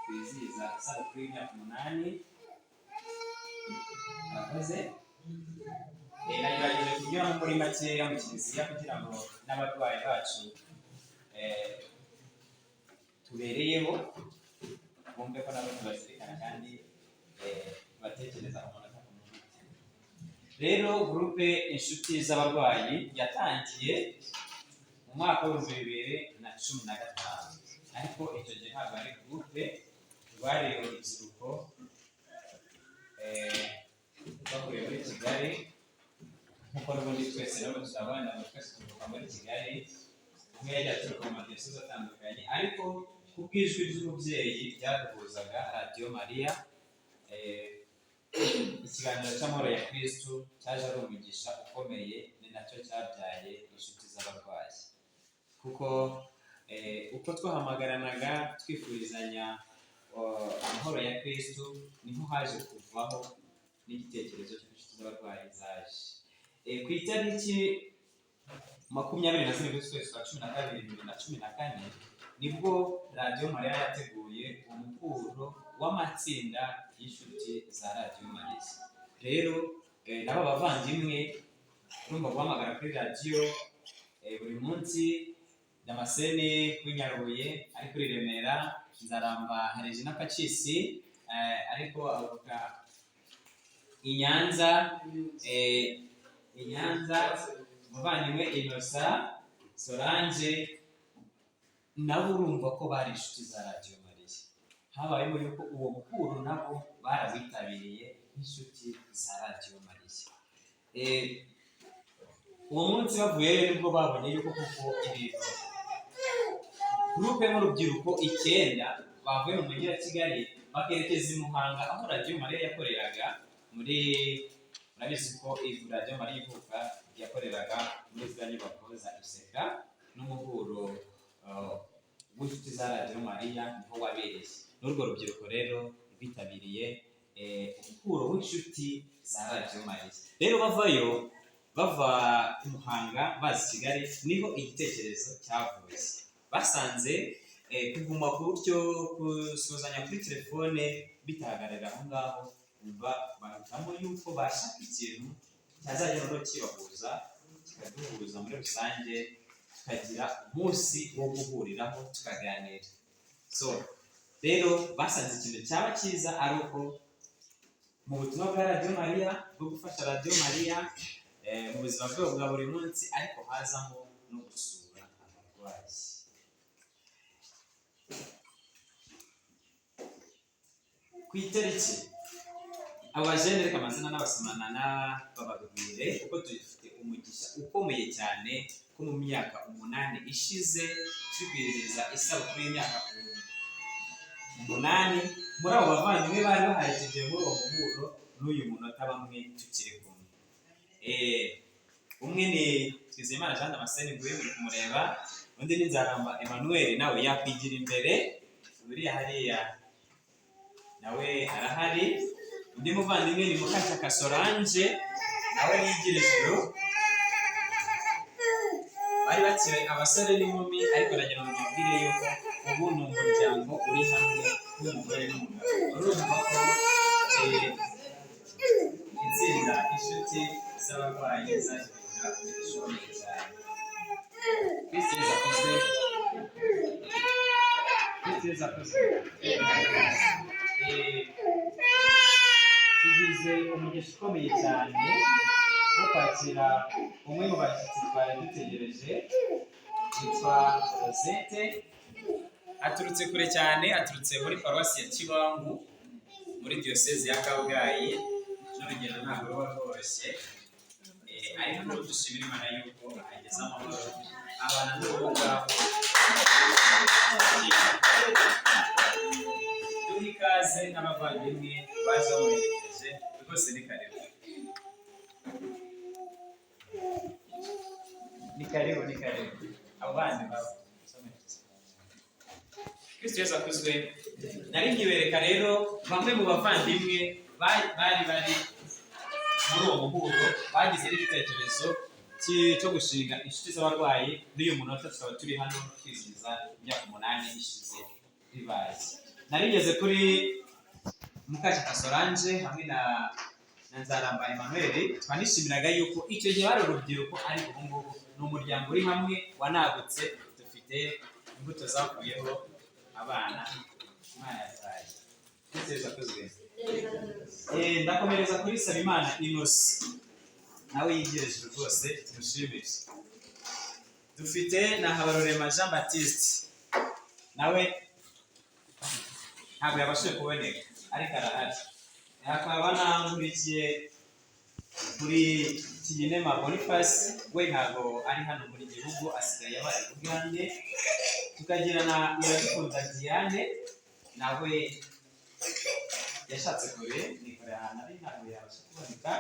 kwizihiza isabukuru y'imyaka 8 abakoze nagerageje kunyura muri makeya mu kiliziya kugira ngo n'abarwayi bacu tubereyeho bumve ko nabo tubazirikana kandi batekereza umunota ku munota. Rero groupe inshuti z'abarwayi yatangiye mu mwaka wa 2015, ariko icyo gihe ntabwo ari groupe, rwari urubyiruko twakoreye muri Kigali nk'uko n'ubundi twese rero abana twese tuvuka muri Kigali, umwe yajya aturuka mu madiyoseze atandukanye, ariko kubw'ijwi ry'umubyeyi byaduhuzaga Radio Maria. Ikiganiro cy'amahoro ya Kristo cyaje ari umugisha ukomeye, ni nacyo cyabyaye inshuti z'abarwayi, kuko uko twahamagaranaga twifurizanya amahoro ya Kristo niho haje kuvaho n'igitekerezo cy'inshuti z'abarwayi zaje. Ku itariki 27 z'ukwezi kwa 12 2014 nibwo Radio Maria yateguye umukuro w'amatsinda y'inshuti za Radio Maria. Rero nabo bavandimwe urumva guhamagara kuri radio buri munsi, Damascene kuri Nyarubuye, ari kuri Remera, Nzaramba Hareje na Pacisi, ariko avuga Inyanza muvandimwe Innocent, Solange, nabo urumva ko bari inshuti za Radio Maria. Habayemo yuko uwo mukuru nabo barawitabiriye nk'inshuti za Radio Maria. Uwo munsi bavuye nibwo babonye yuko kuko ibintu groupe y'urubyiruko 9 bavuye mu mujyi wa Kigali bakerekeza i Muhanga aho Radio Maria yakoreraga muri murabizi ko Radio Maria ivuka yakoreraga muri za nyubako za Iseka n'umuhuro w'inshuti za Radio Maria niho wabereye. N'urwo rubyiruko rero rwitabiriye umuhuro w'inshuti za Radio Maria. Rero bava i Muhanga bazi Kigali niho igitekerezo cyavuye. Basanze kuguma gutyo kusuzanya kuri telefone bitahagarara aho ngaho, bahitamo yuko bashaka ikintu cyazajya no kibahuza kikaduhuza muri rusange, tukagira umunsi wo guhuriraho tukaganira. So rero basanze ikintu cyaba cyiza ari uko mu butumwa bwa Radio Maria bwo gufasha Radio Maria mu buzima bwabo bwa buri munsi, ariko hazamo no gusura abarwayi. Ku itariki abajene reka amazina n'abasomanana bababwire kuko dufite umugisha ukomeye cyane ko mu myaka 8 ishize twibwiriza isabukuru y'imyaka 8 muri abo bavandimwe bari baharekeje muri uwo muhuro n'uyu munota bamwe tukiri kumwe. Umwe ni Twizeyimana Jean Damascene nguye muri kumureba, undi ni Nzaramba Emmanuel nawe yakwigira imbere buriya hariya nawe arahari. Undi muvandimwe ni Mukashaka Solange nawe yigira ijuru. Bari bakiri abasore n'inkumi, ariko nagira ngo mbabwire yuko ubu ni umuryango uri hamwe n'umugore n'umugabo. Urumva ko itsinda inshuti z'abarwayi zaje kugira ishoboye cyane. Kristo yakoze tugize umugisha ukomeye cyane wo kwakira umwe mu bashyitsi twari dutegereje, yitwa Rosette. Aturutse kure cyane, aturutse muri paruwasi ya Kibangu muri diyoseze ya Kabgayi. N'urugendo ntabwo ruba rworoshye, ariko dushimira Imana yuko ageze amahoro abana n'urubuga. Duha ikaze n'abavandimwe baje bamuherekeje, rwose ni karibu. Abo bandi babo Kristo Yesu akuzwe. Nari nkibereka rero bamwe mu bavandimwe bari muri uwo muhuro bagize n'igitekerezo cyo gushinga inshuti z'abarwayi. N'uyu munota tukaba turi hano twizihiza imyaka 8 ishize bibaye. narigeze kuri Mukashyaka Solange hamwe na Nzaramba Emmanuel, twanishimiraga yuko icyo gihe bari urubyiruko, ariko ubu ngubu ni umuryango uri hamwe wanagutse, dufite imbuto zavuyeho abana Imana yazaye. Ntekereza ko ndakomereza kuri Sabimana Innocent, nawe yigereje rwose, tumushimire. Dufite na Habarurema Jean Baptiste, nawe ntabwo yabashije kuboneka ariko arahari. Hakaba n'ankurikiye kuri Kinema Boniface, we ntabwo ari hano muri gihugu, asigaye abaye Ugande. Tukagira na Iradukunda Diane, nawe yashatse kure nikore ahantu ari ntabwo yabasha kuboneka.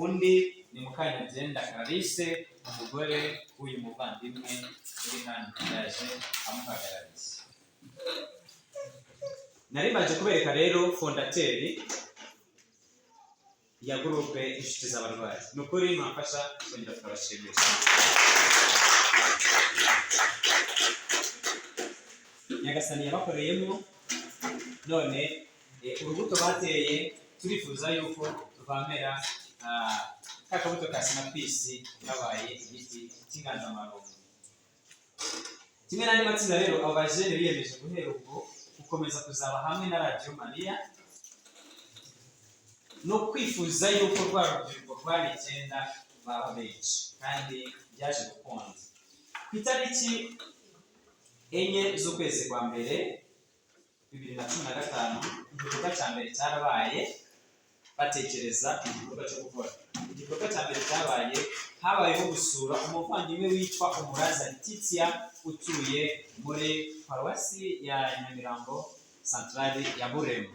Undi ni Mukanyabyenda Clarisse, umugore w'uyu muvandimwe uri hano yaje amuhagarariye. Nari maje kubereka rero fondateri ya groupe inshuti z'abarwayi. Nukuri mwafasha kongera tukabashimisha. Nyagasani yabakoreyemo, none urubuto bateye turifuza yuko tuvamera kakabuto ka sinapisi kabaye igiti cy'inganzamarumbo. Kimwe n'andi matsinda rero, abo bajene biyemeje guhera ubwo gukomeza kuzaba hamwe na Radio Maria no kwifuza yuko rwa rubyiruko rwa 9 baba benshi, kandi byaje gukunda. Ku itariki 4 z'ukwezi kwa mbere 2015, igikorwa cya mbere cyarabaye batekereza igikorwa cyo gukora. Igikorwa cya mbere cyabaye, habayeho gusura umuvandimwe witwa Umuraza Letitia utuye muri paruwasi ya Nyamirambo Centrale ya Burema.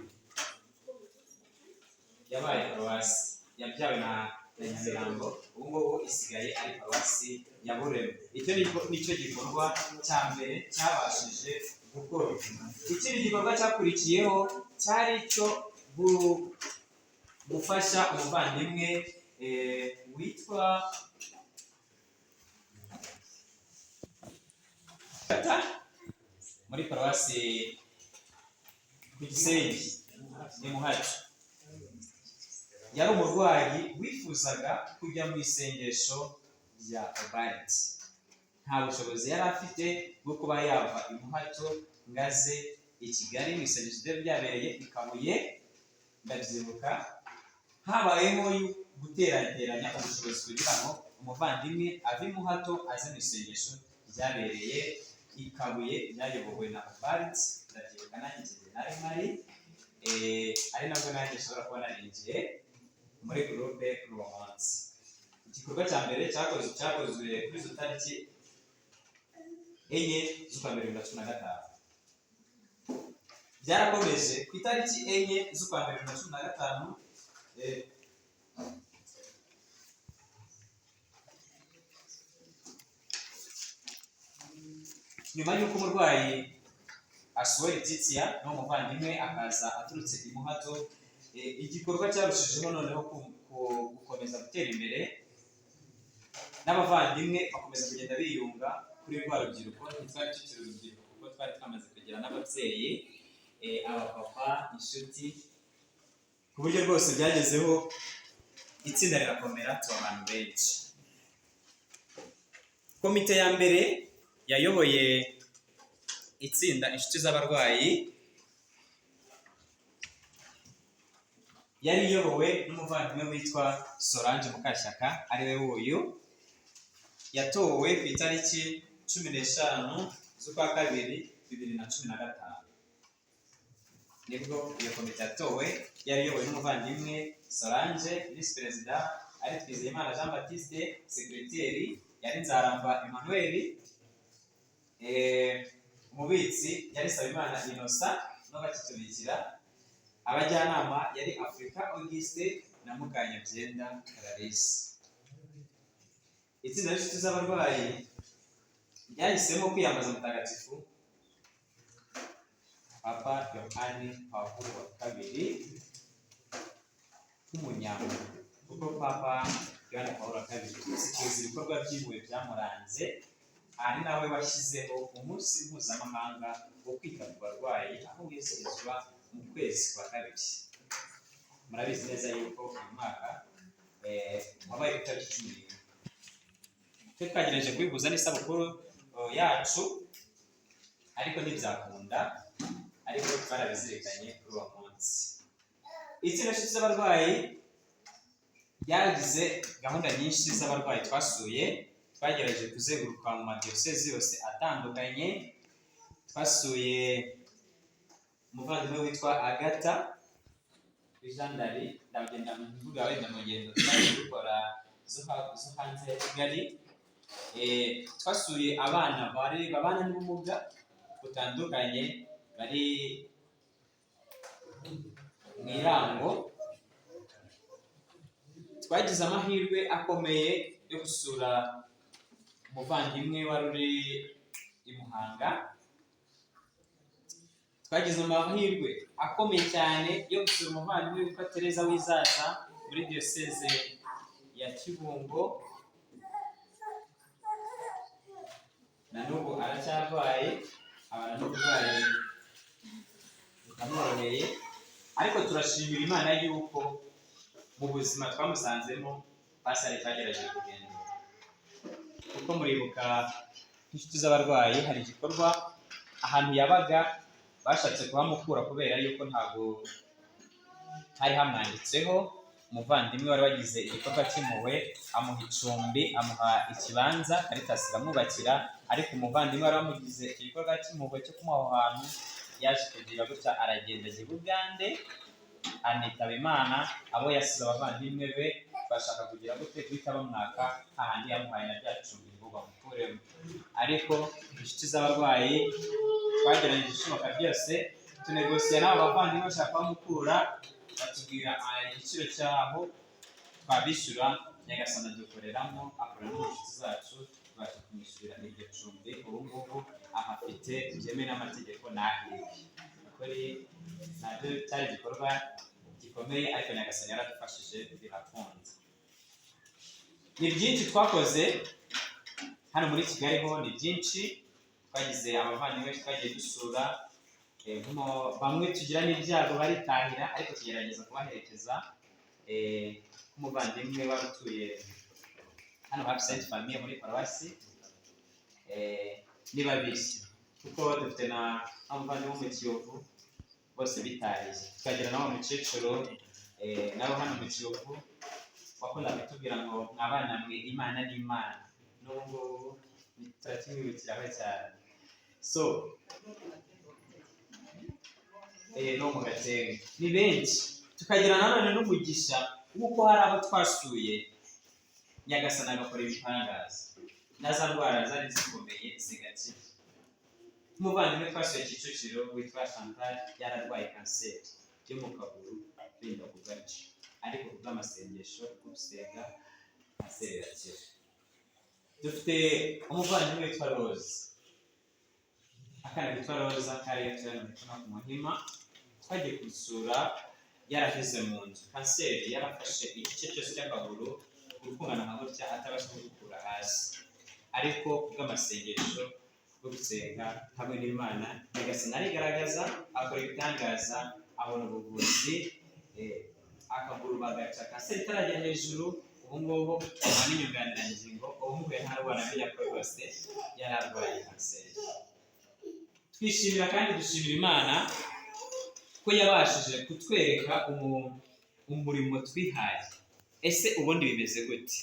Yabaye paruwasi yabyawe na Nyamirambo, ubu ngubu isigaye ari paruwasi ya Burema. Icyo nicyo gikorwa cya mbere cyabashije gukora. Ikindi gikorwa cyakurikiyeho cyari cyo gufasha umuvandimwe witwa muri paruwasi ku Gisenyi ni Muhaci. Yari umurwayi wifuzaga kujya mu isengesho rya Obariti. Nta bushobozi yari afite bwo kuba yava i Muhato ngaze i Kigali mu isengesho ryari ryabereye i Kabuye. Ndabyibuka habayeho guterateranya ubushobozi kugira ngo umuvandimwe ave i Muhato aze mu isengesho ryabereye i Kabuye, ryayobowe na Obariti. Ndabyibuka nanjye nari mpari, ari nabwo nanjye nshobora kuba narinjiye muri groupe uwo munsi. Igikorwa cya mbere cyakozwe kuri izo tariki 4 z'ukwa mbere 2015. Byarakomeje ku itariki 4 z'ukwa mbere 2015, nyuma y'uko umurwayi asuwe Letitia n'umuvandimwe akaza aturutse i Muhato, igikorwa cyarushijeho noneho gukomeza gutera imbere, n'abavandimwe bakomeza kugenda biyunga kuri rwa rubyiruko. Ntitwari tukiri urubyiruko kuko twari twamaze kugira n'ababyeyi, abapapa, inshuti, ku buryo rwose byagezeho itsinda rirakomera, tuba abantu benshi. Komite ya mbere yayoboye itsinda inshuti z'abarwayi yari iyobowe n'umuvandimwe witwa Solange Mukashyaka, ari we wuyu. Yatowe ku itariki 15 z'ukwa kabiri 2015. Nibwo iyo komite yatowe, yari iyobowe n'umuvandimwe Solange, visi perezida ari Twizeyimana Jean Baptiste, sekreteri yari Nzaramba Emmanuel, umubitsi yari Sabimana Innocent n'abakitubikira, abajyanama yari Afrika Auguste na Mukanyabyenda Clarisse. Itsinda ry'inshuti z'abarwayi ryahisemo kwiyambaza mutagatifu Papa Yohani Pawulo wa kabiri nk'umunyamuryango, kuko Papa Yohani Pawulo wa kabiri tuzi ibikorwa by'impuhwe byamuranze, ari nawe washyizeho umunsi mpuzamahanga wo kwita ku barwayi aho wizihizwa mu kwezi kwa kabiri. Murabizi neza yuko uyu mwaka wabaye ku itariki 11. Twagerageje kubihuza n'isabukuru yacu ariko ntibyakunda, ariko twarabizirikanye kuri uwo munsi. Itsinda ry'abarwayi ryagize gahunda nyinshi z'abarwayi twasuye. Twagerageje kuzenguruka mu madiyosezi yose atandukanye. Twasuye umuvandimwe witwa Agata Ry'Inshuti, ndagenda mvuga wenda mu ngendo twagiye dukora zo hanze ya Kigali. Twasuye abana babana n'ubumuga butandukanye bari mu Irango. Twagize amahirwe akomeye yo gusura umuvandimwe wari uri i Muhanga. Twagize amahirwe akomeye cyane yo gusura umuvandimwe witwa Tereza Wizaza muri diyoseze ya Kibungo. Na n'ubu aracyarwaye, abana n'uburwayi butamworoheye, ariko turashimira Imana yuko mu buzima twamusanzemo pasari twagerageje kugenda. Kuko muribuka nk'inshuti z'abarwayi hari igikorwa ahantu yabaga bashatse kuhamukura kubera yuko ntabwo hari hamwanditseho. Umuvandimwe wari wagize igikorwa cy'impuhwe amuha icumbi, amuha ikibanza, Caritas iramwubakira, ariko umuvandimwe wari wamugize igikorwa cy'impuhwe cyo kumuha aho hantu yaje kugira gutya aragenda ajya i Bugande anitaba Imana. Abo yasize abavandimwe be bashaka kugira gute guhita bamwaka hahandi yamuhaye na rya cumbi ngo bamukuremo. Ariko inshuti z'abarwayi twagerageje ishoboka byose, tunegosiye n'abo bavandimwe bashaka bamukura, batubwira igiciro cyabo twabishyura. Nyagasani adukoreramo, akorera n'inshuti zacu, tubasha kumwishyurira iryo cumbi. Ubu ngubu ahafite byemewe n'amategeko n'ahirwe. Ukuri nabyo cyari igikorwa gikomeye, ariko Nyagasani yaradufashije birakunze. Ni byinshi twakoze hano muri Kigali ho, ni byinshi twagize. Abavandimwe twagiye dusura, bamwe tugira n'ibyago baritahira, ariko tugerageza kubaherekeza. Nk'umuvandimwe wari utuye hano hafi Sainte Famille muri Paruwasi, ni babiri kuko dufite na umuvandimwe wo mu Kiyovu, bose bitahiye. Tukagira n'abo mukecuru nabo hano mu Kiyovu wakundaga kutubwira ngo mwabana mwe Imana ni Imana. N'ubu ngubu turakimwibukiraho cyane. So no mu Gatenga ni benshi. Tukagira nanone n'umugisha w'uko hari abo twasuye Nyagasani agakora ibitangaza, na za ndwara zari zikomeye zigakira. Umuvandimwe twasuye Kicukiro witwa Chantal yararwaye kanseri yo mu kaguru benda ku gace, ariko kubw'amasengesho gusenga kanseri irakira. Dufite umuvandimwe witwa Rose, akana kitwa Roza kari yatwaye umutima ku Muhima. Twagiye kusura yaraheze mu nzu, kanseri yarafashe igice cyose cy'akaguru, gukungana nka gutya atabasha gukura hasi, ariko kubw'amasengesho bwo gusenga hamwe n'Imana, Nyagasani arigaragaza, akora ibitangaza, abona ubuvuzi, akaguru bagaca kanseri itarajya hejuru. Ubu ngubu umwana n'inyunganirangingo, ubu ngubu ntarwara amenya ko rwose yararwaye kanseri. Twishimira kandi dushimira Imana ko yabashije kutwereka umurimo twihaye. Ese ubundi bimeze gute?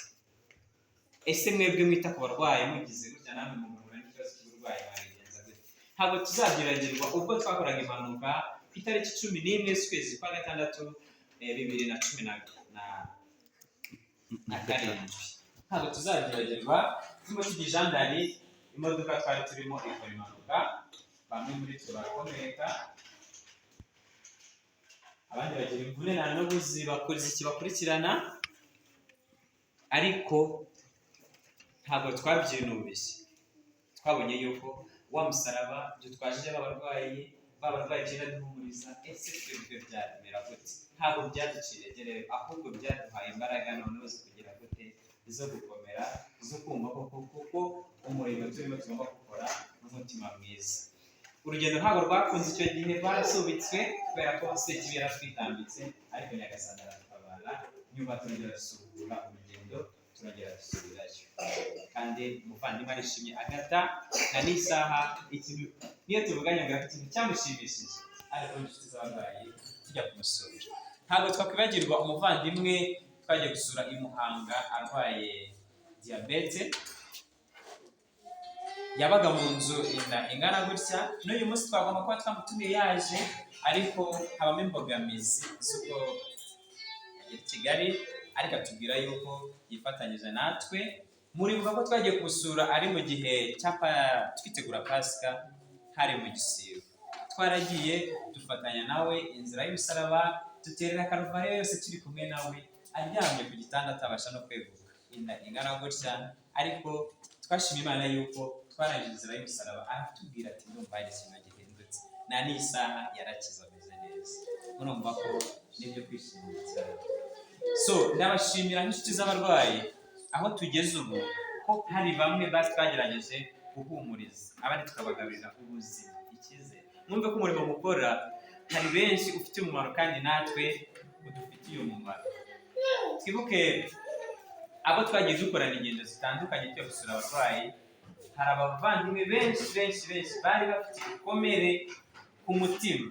Ese mwebwe mwita ku barwayi mugize gutya namwe mu muhura n'ikibazo cy'uburwayi mwabigenza gute? Ntabwo tuzabyibagirwa ubwo twakoraga impanuka ku itariki 11 z'ukwezi kwa gatandatu 2017. Ntabwo tuzabyibagirwa turimo tujya Jandari, imodoka twari turimo ikora impanuka, bamwe muri twe barakomereka, abandi bagira imvune nta n'ubuzi bakurikirana, ariko ntabwo twabyinubiye. Twabonye yuko wa musaraba dutwaje abarwayi byenda duhumuriza. Ese twebwe byaremera gute? Ntabwo byaducira gerere, ahubwo byaduhaye imbaraga noneho zo kugira gute zo gukomera, zo kumva kuko umurimo turimo tugomba gukora n'umutima mwiza. Urugendo ntabwo rwakunze icyo gihe, rwarasubitswe kubera ko Sekibi yaratwitambitse, ariko Nyagasani aradutabara, nyuma turongera dusubukura urugendo, turongera dusubirayo. Kandi umuvandimwe arishimye agata na n'isaha ikintu niyo tuvuganye ngo ikintu cyamushimishije, ariko inshuti z'abarwayi tujya kumusura. Ntabwo twakwibagirwa umuvandimwe twagiye gusura i Muhanga arwaye diyabete, yabaga mu nzu ingana gutya. N'uyu munsi twagomba kuba twamutumiye yaje, ariko habamo imbogamizi z'uko yagera i Kigali, ariko atubwira yuko yifatanyije natwe. Muribuka ko twagiye kumusura ari mu gihe twitegura Pasika, hari mu Gisibo. Twaragiye dufatanya nawe inzira y'umusaraba, duterera Karuvariyo yose turi kumwe nawe, aryamye ku gitanda atabasha no kweguka, inda ingana gutya. Ariko twashima Imana yuko twarangije inzira y'umusaraba, aratubwira ati ndumva hari ikintu gihindutse, na n'isaha yarakize ameze neza. Murumva ko nibyo kwishimira cyane. So ndabashimira nk'inshuti z'abarwayi aho tugeze ubu, ko hari bamwe twagerageje guhumuriza, abandi tukabagaburira ubuzima, icyizere. Mwumve ko umurimo mukora hari benshi ufite umumaro, kandi natwe udufitiye umumaro. Twibuke abo twagiye dukorana ingendo zitandukanye tujya gusura abarwayi. Hari abavandimwe benshi bari bafite ibikomere ku mutima,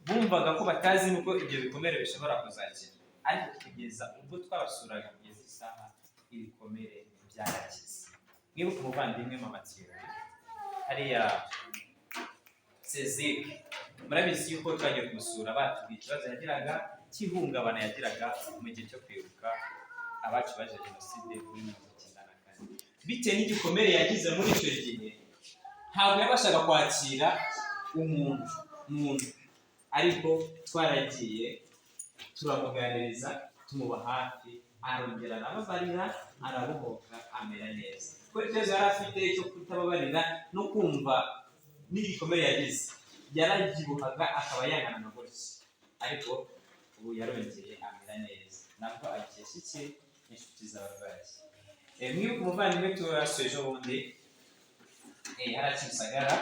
bumvaga ko batazi nuko ibyo bikomere bishobora kuzakira, ariko kugeza ubwo twabasuraga kugeza isaha ibikomere byarakize. Mwibuke umuvandimwe Amateka hariya Cezike, murabizi yuko twagiye kumusura batubwiye ikibazo yagiraga cy'ihungabana yagiraga mu gihe cyo kwibuka abacu baje Jenoside kuri 1994. Bitewe n'igikomere yagize muri icyo gihe, ntabwo yabashaga kwakira umuntu, ariko twaragiye turamuganiriza, tumuba hafi, arongera arababarira, arabohoka, amera neza. Kuko ikibazo yari afite cyo kutababarira no kumva n'igikomere yagize, yarabyibuhaga akaba yangana na gutya, ariko ubu yarongeye amera neza. Nabwo akesha iki inshuti z'abarwayi. Mwibuke umuvandimwe turasuye ejo bundi, hariya Kimisagara,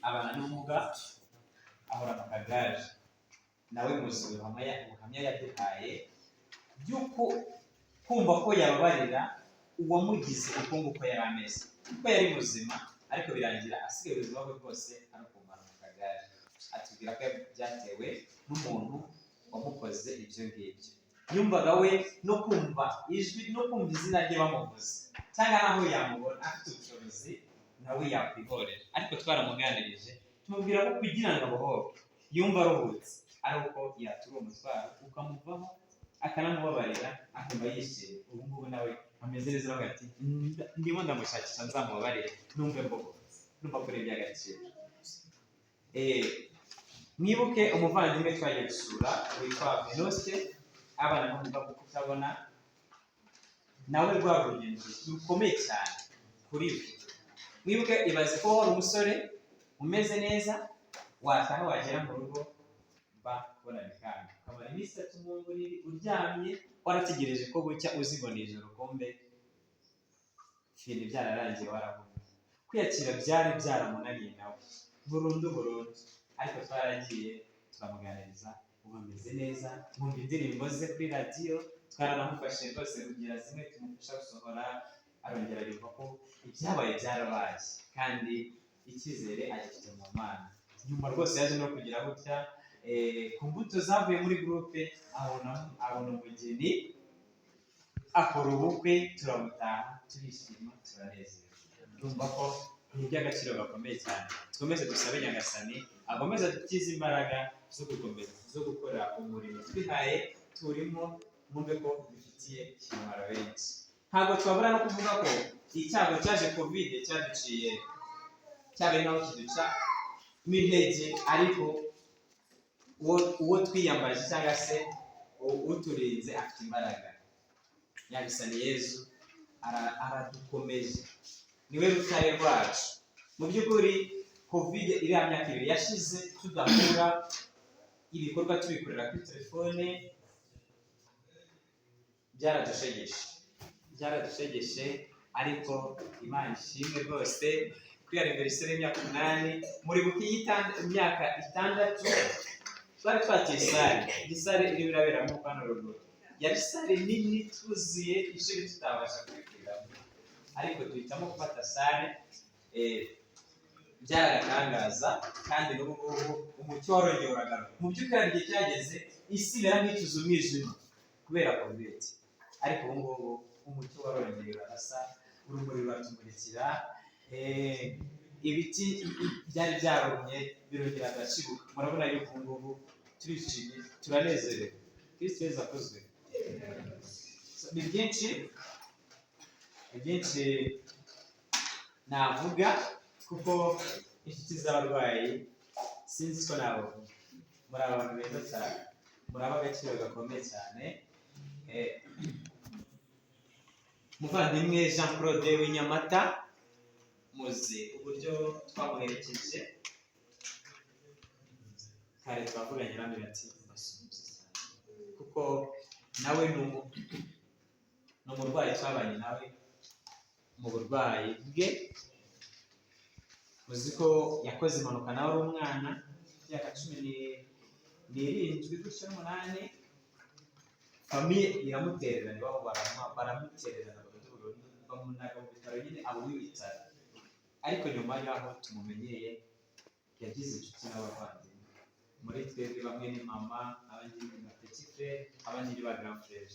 abana n'ubumuga, ahora mu kagare. Nawe muzi ubuhamya yaduhaye by'uko kumva ko yababarira uwamugize uko nguko yari ameze, kuko yari muzima, ariko birangira asigaye ubuzima bwe bwose ari ukumara mu kagare. Atubwira ko byatewe n'umuntu wamukoze ibyo ngibyo. Yumvaga we no kumva ijwi no kumva izina rye bamuvuze, cyangwa naho yamubona afite ubushobozi nawe yakwihorera. Ariko twaramuganirije tumubwira ko kugira ngo abohoke, yumva aruhutse, ari uko yatura umutwaro ukamuvaho, akanamubabarira, akumva yishimye. Ubu ngubu nawe ameze neza, avuga ati ndimo ndamushakisha nzamubabarire numve mbohotse, numva kuri iby'agaciro. Mwibuke umuvandimwe twagiye gusura witwa Byoroshye, abana n'ubumuga bwo kutabona. Nawe rwa rugendo rukomeye cyane kuri we. Mwibuke, ibaze ko wari umusore umeze neza, wataha wagera mu rugo bakubona bikanga, ukamara iminsi 3 mu buriri uryamye, warategereje ko bucya uzibona ijoro, kombe ibintu byararangiye, warahumye. Kwiyakira byari byaramunaniye nawe burundu. Ariko twaragiye turamuganiriza, ubu ameze neza, mwumva indirimbo ze kuri radiyo, twaranamufashe rwose kugira zimwe tumufasha gusohora, arongera yumva ko ibyabaye byarabaye, kandi icyizere agifite mu Mana. Nyuma rwose yaje no kugira gutya, ku mbuto zavuye muri gurupe, abona umugeni, akora ubukwe, turamutaha, turishima, turanezerewe. Ndumva ko ni iby'agaciro gakomeye cyane. Dukomeze dusabe Nyagasani akomeze dukize imbaraga zo gukora umurimo twihaye turimo, mwumve ko bifitiye umumaro benshi. Ntabwo twabura no kuvuga ko icyago cyaje Covid cyabaye naho kiduca intege, ariko uwo twiyambaje cyangwa se uturinze afite imbaraga. Nyagasani Yezu aradukomeje, niwe rutare rwacu. Mu by'ukuri Covid iriya myaka 2 yashize tudahura, ibikorwa tubikorera kuri telefone, byaradushegeshe ariko Imana ishimwe rwose kuri anniversaire y'imyaka 8 muri buki imyaka 6 twari twatiye sale iri biraberamo hano ruguru yari sale nini tuzuye ishuri tutabasha kwigiramo ariko duhitamo gufata sale byaratangaza kandi n'ubu umucyo warongeye uragaruka mu by'ukuri igihe cyageze isi ibera nk'icuza umwijima kubera covid ariko ubu ngubu umucyo warongeye urasa urumuri ruratumurikira ibiti byari byarumye birongera agashibuka murabona yuko ubu ngubu turishimye turanezerewe Kristo Yesu akozwe ni byinshi navuga kuko inshuti z'abarwayi sinzi ko nabo muri abantu beza cyane muri ab'agaciro gakomeye cyane muvandimwe Jean Claude w'inyamata muzi uburyo twamuherekeje kare twavuganye namwe ati mbasubize kuko nawe ni umurwayi twabanye nawe mu burwayi bwe muzi ko yakoze impanuka nawe ari umwana y'imyaka 17 gutyo 8 famiye iramutererana babo baramutererana bamunaga mu bitaro nyine abo w'ibitaro ariko nyuma y'aho tumumenyeye yagize inshuti n'abavandimwe muri twebwe bamwe ni mama abandi ni petit frère abandi ni ba grand frère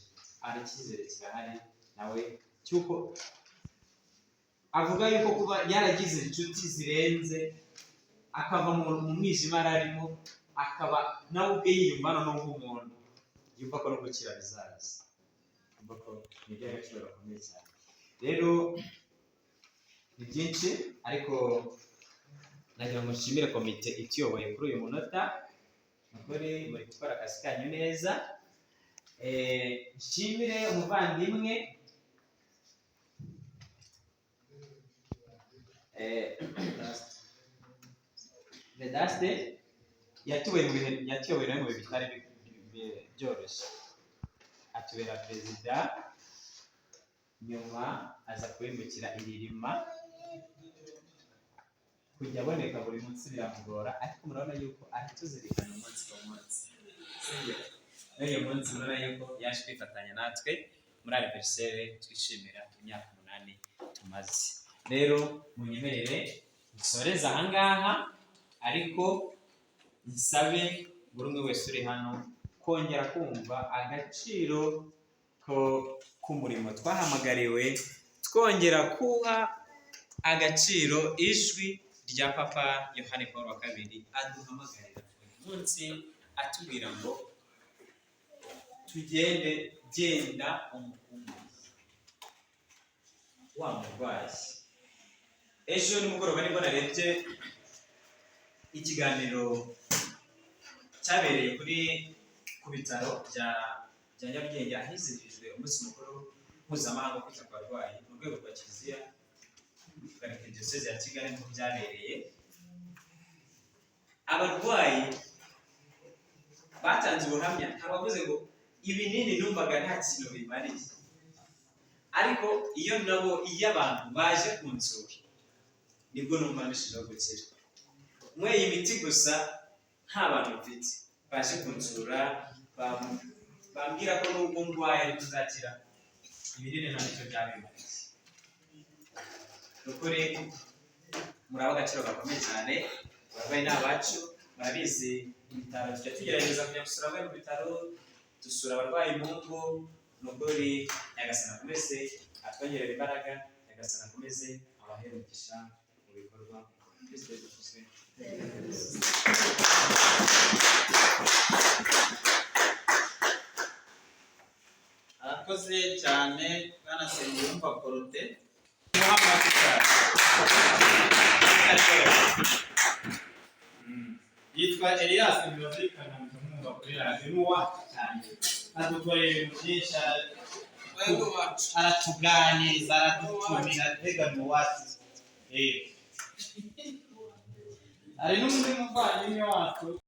ari icyizere kirahari nawe cyuko avuga yuko kuba yaragize inshuti zirenze akava mu mwijima ararimo akaba nawe ubwe yiyumva no nk'umuntu yumva ko no gukira bizaza yumva ko ni iby'agaciro gakomeye cyane rero ni byinshi ariko nagira ngo nshimire komite ituyoboye kuri uyu munota mukore muri gukora akazi kanyu neza nshimire umuvandimwe Vedaste yatuwe mu bihe bitari byoroshye atubera perezida nyuma aza kwimukira iririma kujya aboneka buri munsi biramugora ariko murabona yuko aratuzirikana umunsi ku munsi n'uyu munsi murabona yuko yaje kwifatanya natwe muri anniversaire twishimira imyaka 8 tumaze rero munyemerere nsoreza ahangaha ariko nsabe buri umwe wese uri hano kongera kumva agaciro k'umurimo twahamagariwe twongera kuha agaciro ijwi rya papa Yohani Paul wa II aduhamagarira buri munsi atubwira ngo genda umukumbuzi wa murwayi ejo nimugoroba nibwo narebye ikiganiro cyabereye ku bitaro bya Nyarugenge ahizihijwe umunsi mukuru mpuzamahanga wo kwita ku barwayi mu rwego rwa Kiliziya Gatolika Diyoseze ya Kigali niho byabereye abarwayi batanze ubuhamya ntabavuze ngo ibinini numvaga nta kintu bimariye ariko iyo abantu baje kunsura nibwo numva ndushijeho gukira mweye imiti gusa nta bantu mfite baje kunsura bambwira ko nubwo ndwaye tuzakira ibinini nta nicyo byabimariye nukuri muri ab'agaciro gakomeye cyane abarwayi ni abacu barabizi ibitaro tujya tugerageza kujya gusura abarwayi mu bitaro dusura abarwayi mu ngo nukuri Nyagasani akomeze atwongerera imbaraga Nyagasani akomeze abahere umugisha mu bikorwa Kristo Yesu arakoze cyane banasenga umva Porote yitwa Elias Byoroshye mwumva kuri radio n'uwa cyane adukorera ibintu byinshi aratuganiriza aradutumira twega mu wati ari n'undi muvandimwe wacu